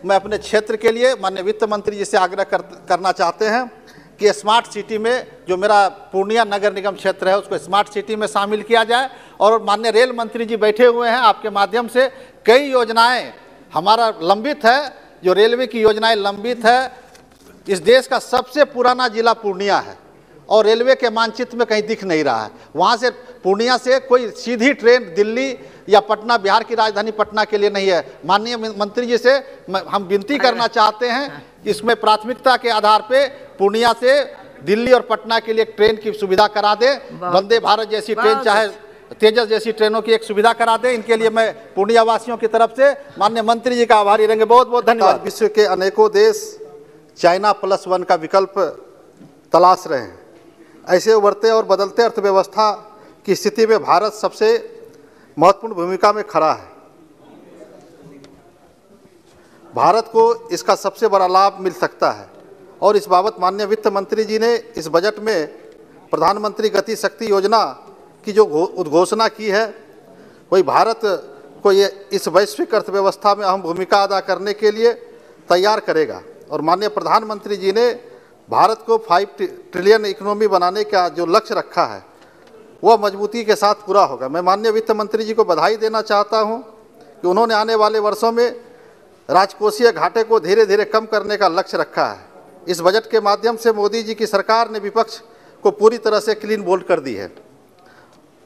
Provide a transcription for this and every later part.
मैं अपने क्षेत्र के लिए माननीय वित्त मंत्री जी से आग्रह करना चाहते हैं कि स्मार्ट सिटी में जो मेरा पूर्णिया नगर निगम क्षेत्र है उसको स्मार्ट सिटी में शामिल किया जाए। और माननीय रेल मंत्री जी बैठे हुए हैं, आपके माध्यम से कई योजनाएं हमारा लंबित है, जो रेलवे की योजनाएं लंबित है। इस देश का सबसे पुराना जिला पूर्णिया है और रेलवे के मानचित्र में कहीं दिख नहीं रहा है। वहाँ से पूर्णिया से कोई सीधी ट्रेन दिल्ली या पटना, बिहार की राजधानी पटना के लिए नहीं है। माननीय मंत्री जी से हम विनती करना चाहते हैं कि इसमें प्राथमिकता के आधार पे पूर्णिया से दिल्ली और पटना के लिए ट्रेन की सुविधा करा दे। वंदे भारत जैसी ट्रेन, चाहे तेजस जैसी ट्रेनों की एक सुविधा करा दे। इनके लिए मैं पूर्णिया वासियों की तरफ से माननीय मंत्री जी का आभारी रहेंगे। बहुत बहुत धन्यवाद। विश्व के अनेकों देश चाइना +1 का विकल्प तलाश रहे हैं। ऐसे उभरते और बदलते अर्थव्यवस्था की स्थिति में भारत सबसे महत्वपूर्ण भूमिका में खड़ा है। भारत को इसका सबसे बड़ा लाभ मिल सकता है और इस बाबत माननीय वित्त मंत्री जी ने इस बजट में प्रधानमंत्री गति शक्ति योजना की जो उद्घोषणा की है, वही भारत को ये इस वैश्विक अर्थव्यवस्था में अहम भूमिका अदा करने के लिए तैयार करेगा। और माननीय प्रधानमंत्री जी ने भारत को 5 ट्रिलियन इकोनॉमी बनाने का जो लक्ष्य रखा है वह मजबूती के साथ पूरा होगा। मैं माननीय वित्त मंत्री जी को बधाई देना चाहता हूं कि उन्होंने आने वाले वर्षों में राजकोषीय घाटे को धीरे धीरे कम करने का लक्ष्य रखा है। इस बजट के माध्यम से मोदी जी की सरकार ने विपक्ष को पूरी तरह से क्लीन बोल्ड कर दी है।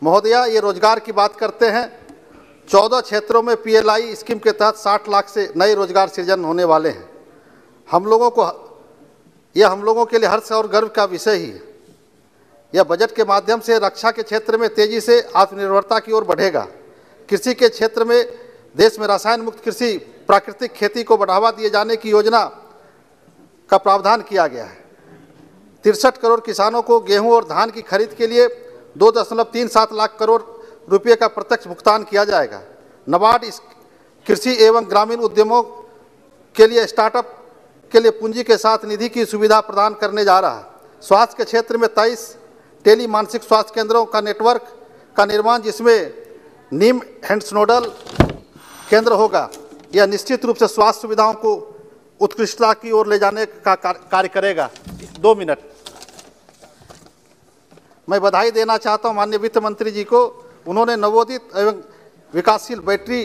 महोदया, ये रोजगार की बात करते हैं। 14 क्षेत्रों में PLI स्कीम के तहत 60 लाख से नए रोजगार सृजन होने वाले हैं। हम लोगों के लिए हर्ष और गर्व का विषय ही है। यह बजट के माध्यम से रक्षा के क्षेत्र में तेजी से आत्मनिर्भरता की ओर बढ़ेगा। कृषि के क्षेत्र में देश में रसायन मुक्त कृषि, प्राकृतिक खेती को बढ़ावा दिए जाने की योजना का प्रावधान किया गया है। 63 करोड़ किसानों को गेहूं और धान की खरीद के लिए 2.37 लाख करोड़ रुपये का प्रत्यक्ष भुगतान किया जाएगा। नाबार्ड कृषि एवं ग्रामीण उद्यमों के लिए स्टार्टअप के लिए पूंजी के साथ निधि की सुविधा प्रदान करने जा रहा है। स्वास्थ्य के क्षेत्र में 23 टेली मानसिक स्वास्थ्य केंद्रों का नेटवर्क का निर्माण, जिसमें नीम हैंड्स नोडल केंद्र होगा। यह निश्चित रूप से स्वास्थ्य सुविधाओं को उत्कृष्टता की ओर ले जाने का कार्य करेगा। 2 मिनट। मैं बधाई देना चाहता हूं माननीय वित्त मंत्री जी को। उन्होंने नवोदित एवं विकासशील बैटरी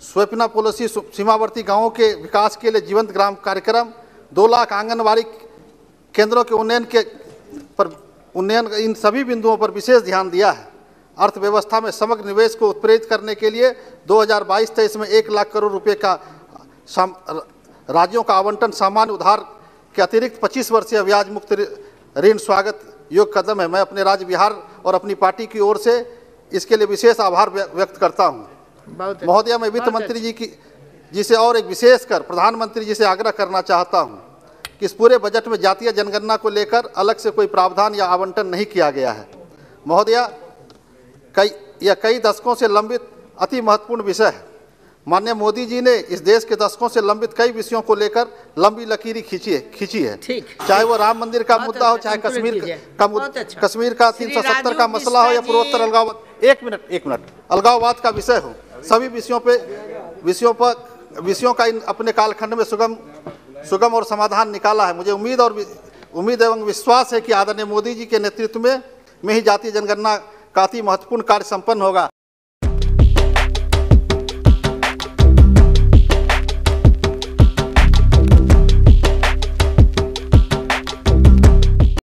स्वप्ना पॉलिसी, सीमावर्ती गांवों के विकास के लिए जीवंत ग्राम कार्यक्रम, 2 लाख आंगनबाड़ी केंद्रों के उन्नयन, इन सभी बिंदुओं पर विशेष ध्यान दिया है। अर्थव्यवस्था में समग्र निवेश को उत्प्रेरित करने के लिए 2022-23 में 1 लाख करोड़ रुपए का राज्यों का आवंटन सामान्य उधार के अतिरिक्त 25 वर्षीय ब्याज मुक्त ऋण स्वागत योग्य कदम है। मैं अपने राज्य बिहार और अपनी पार्टी की ओर से इसके लिए विशेष आभार व्यक्त करता हूँ। महोदया, मैं वित्त मंत्री जी से और एक विशेषकर प्रधानमंत्री जी से आग्रह करना चाहता हूँ कि इस पूरे बजट में जातीय जनगणना को लेकर अलग से कोई प्रावधान या आवंटन नहीं किया गया है। महोदया, कई दशकों से लंबित अति महत्वपूर्ण विषय है। माननीय मोदी जी ने इस देश के दशकों से लंबित कई विषयों को लेकर लंबी लकीरी खींची है। चाहे वो राम मंदिर का मुद्दा हो, चाहे कश्मीर का 370 का मसला हो या पूर्वोत्तर अलगाववाद, एक मिनट अलगाववाद का विषय हो, सभी विषयों का अपने कालखंड में सुगम और समाधान निकाला है। मुझे उम्मीद एवं विश्वास है कि आदरणीय मोदी जी के नेतृत्व में ही जातीय जनगणना का अति महत्वपूर्ण कार्य संपन्न होगा।